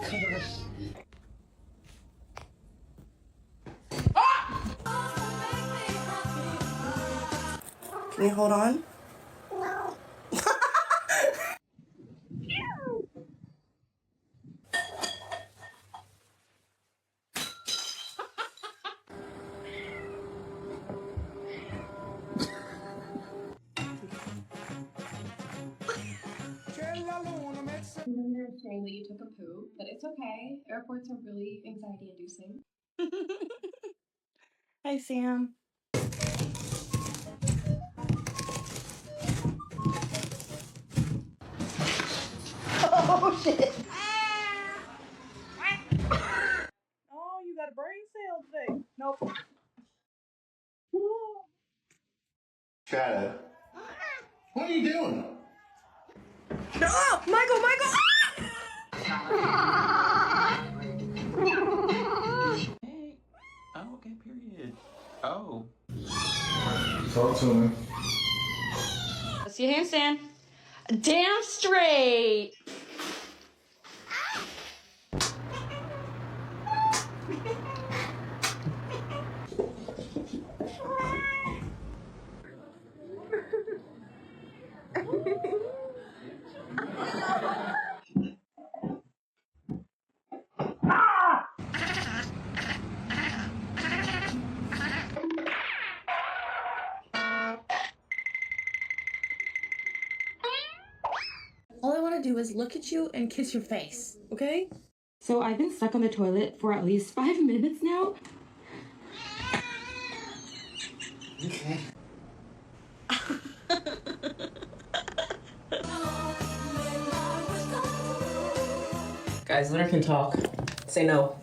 Can you hold on? You're saying that you took a poop, but it's okay. Airports are really anxiety-inducing. Hi, Sam. Oh, shit. Oh, you got a brain cell today. Nope. Shadow, what are you doing? Oh, Michael! Hey. Oh, okay, period. Oh. Talk to me. Let's see a handstand. Damn straight. All I want to do is look at you and kiss your face, okay? So I've been stuck on the toilet for at least 5 minutes now. Okay. Guys, Leonard can talk. Say no.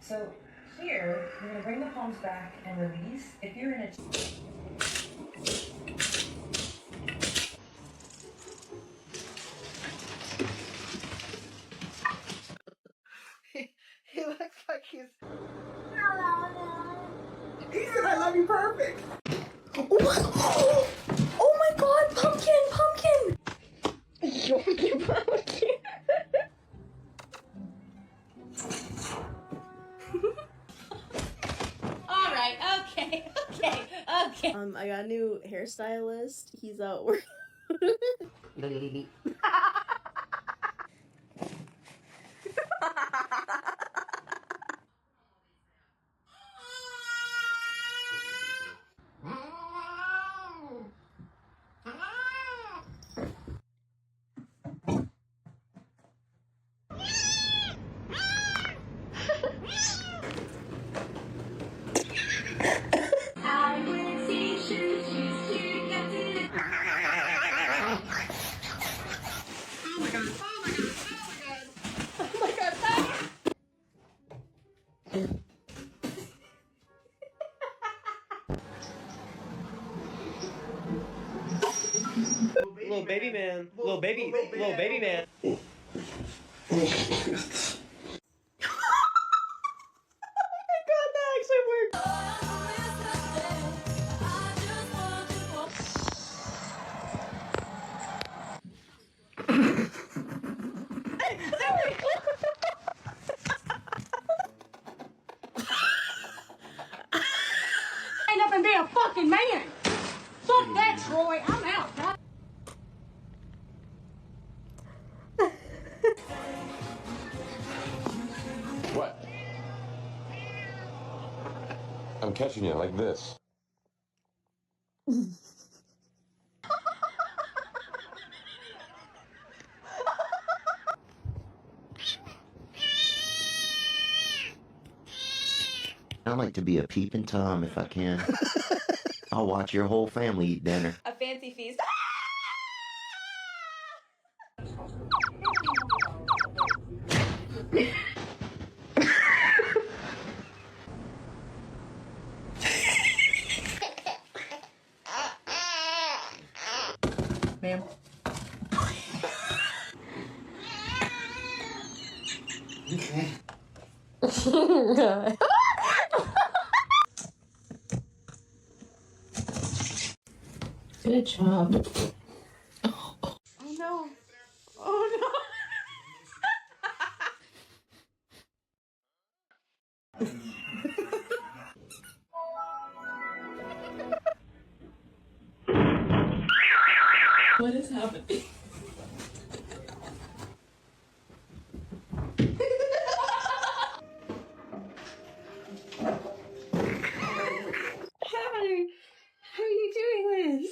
So here, we're gonna bring the palms back and release. If you're in a he looks like he's. He said, "I love you, perfect." Oh my God! Pumpkin! Yorkie pumpkin. All right, okay. I got a new hairstylist. He's out working. Little baby man. Little baby man. Stand up and be a fucking man. Fuck that, Troy. I'm out. God. What? I'm catching you like this. I like to be a peeping Tom if I can. I'll watch your whole family eat dinner. A fancy feast. Ma'am. Okay. Good job. Oh no. Oh no. What is happening? Heather, how are you doing this?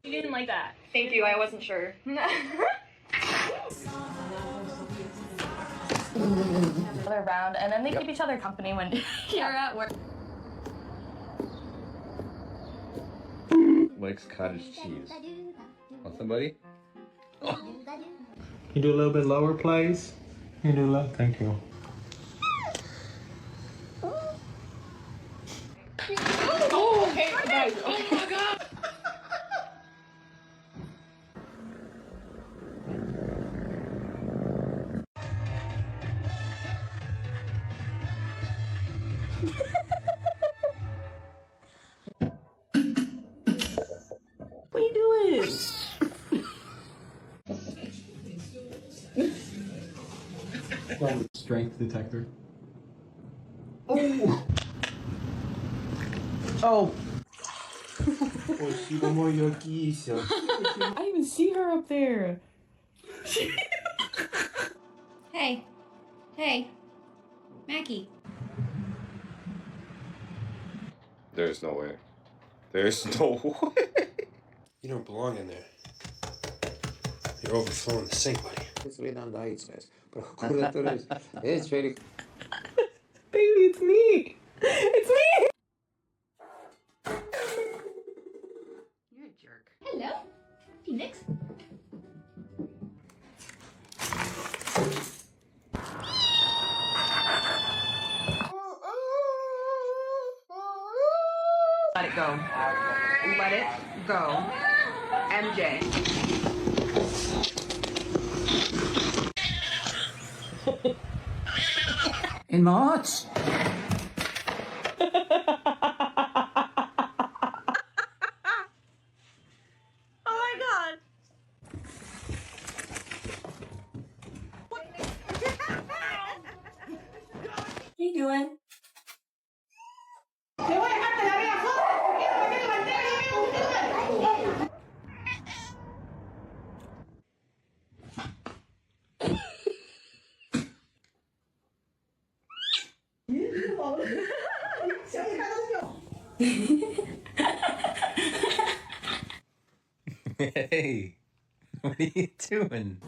You didn't like that. Thank you, I wasn't sure. Other round, and then they keep each other company when You're at work. Likes cottage cheese. Want somebody? You do a little bit lower, please. You do low. Thank you. Oh, okay, guys. Oh my god. What are you doing? Strength detector. Oh. Oh, she como yo quiso. I didn't even see her up there. Hey. Hey. Mackie. There's no way. There's no way. You don't belong in there. You're overflowing the sink, buddy. It's way down the ice, guys. But it's very. Baby, it's me. It's me. You're a jerk. Hello, Phoenix. Let it go. Let it go. MJ. In March. Oh my god. What are you doing? Hey, what are you doing?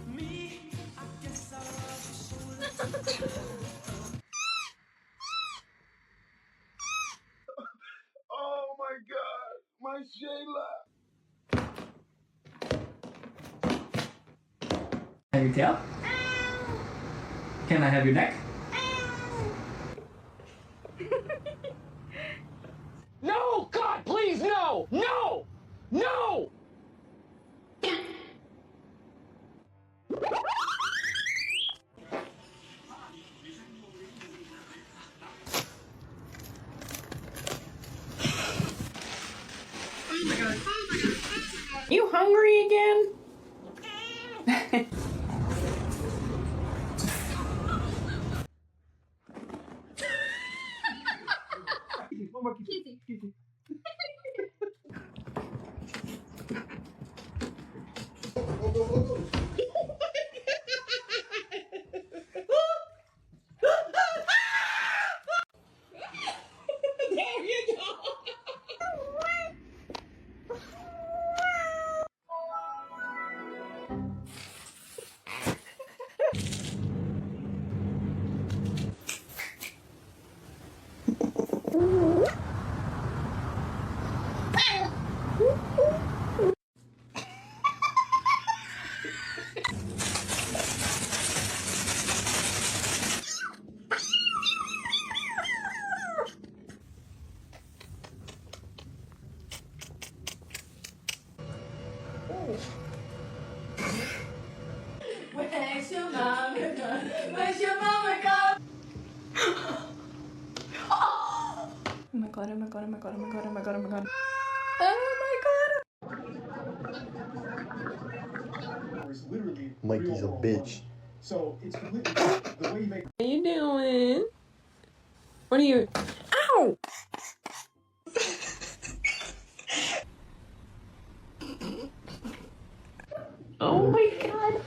Oh my god, my Shayla. Have your tail? Can I have your neck? No, God, please, no, no, no. You hungry again? There you go. god, oh my god, oh my god, oh my god, oh my god, oh my god. Mikey's a bitch. What are you doing? What are you? Ow! Oh my god.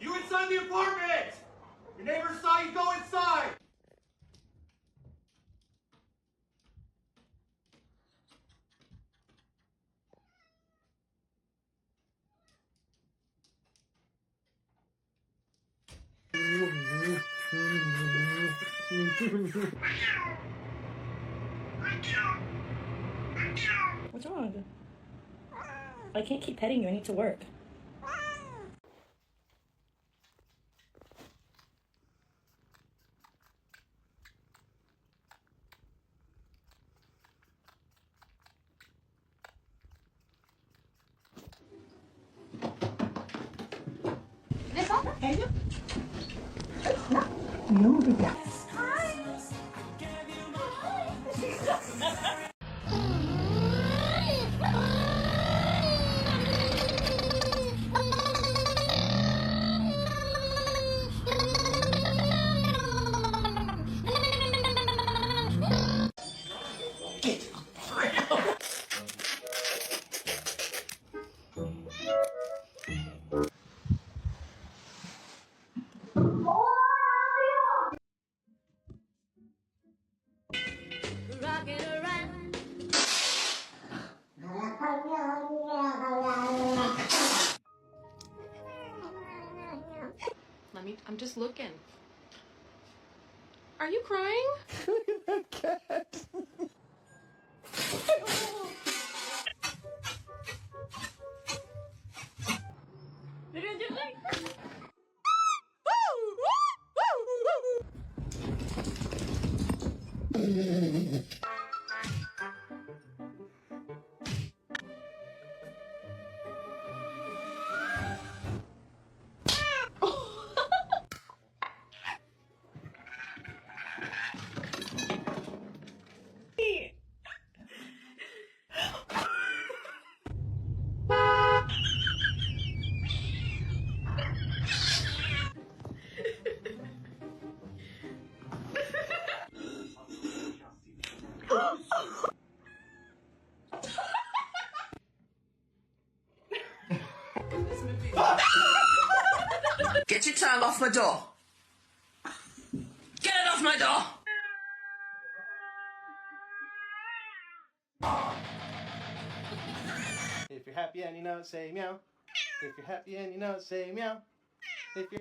You inside the apartment! Your neighbor saw you go inside! What's wrong? I can't keep petting you. I need to work. I'm just looking. Are you crying? Get your tongue off my door. Get it off my door. If you're happy and you know it, say meow. If you're happy and you know it, say meow. If you're...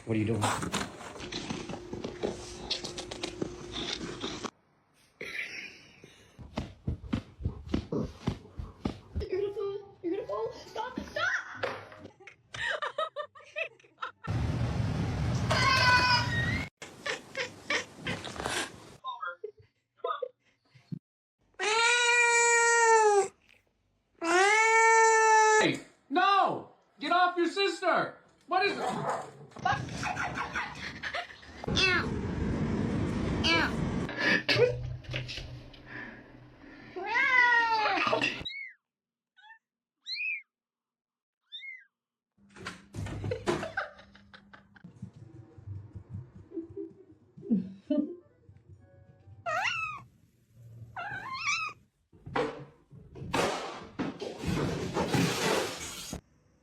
What are you doing? You're gonna fall. Stop! Stop! Hey, no! Get off your sister! What is it?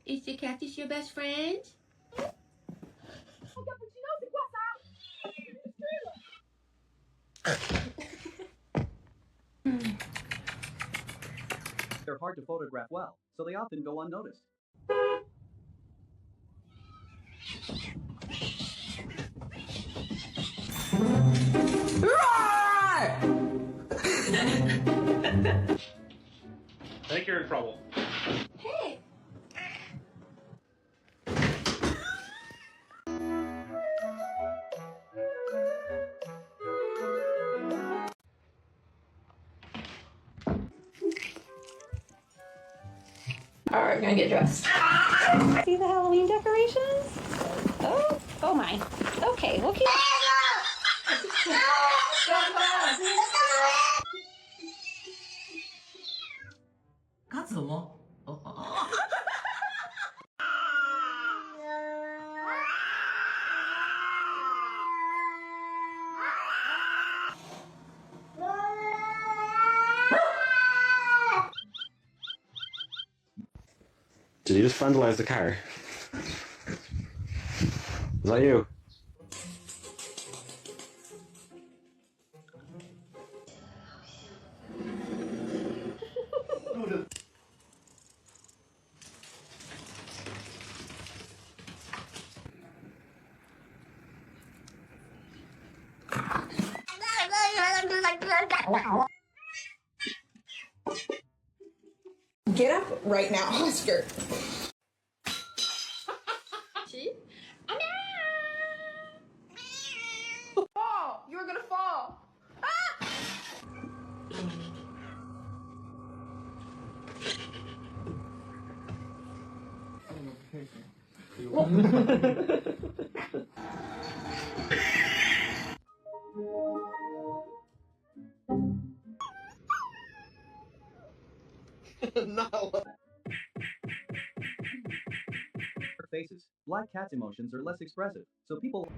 Is the cactus your best friend? They're hard to photograph well, so they often go unnoticed. I think you're in trouble. Hey! Alright, we're gonna get dressed. See the Halloween decorations? Oh my. Okay, we'll keep. Did you just vandalize the car? Is that you? Get up right now, Oscar. Fall! You're gonna fall! No. Faces. Black cat's emotions are less expressive, so people.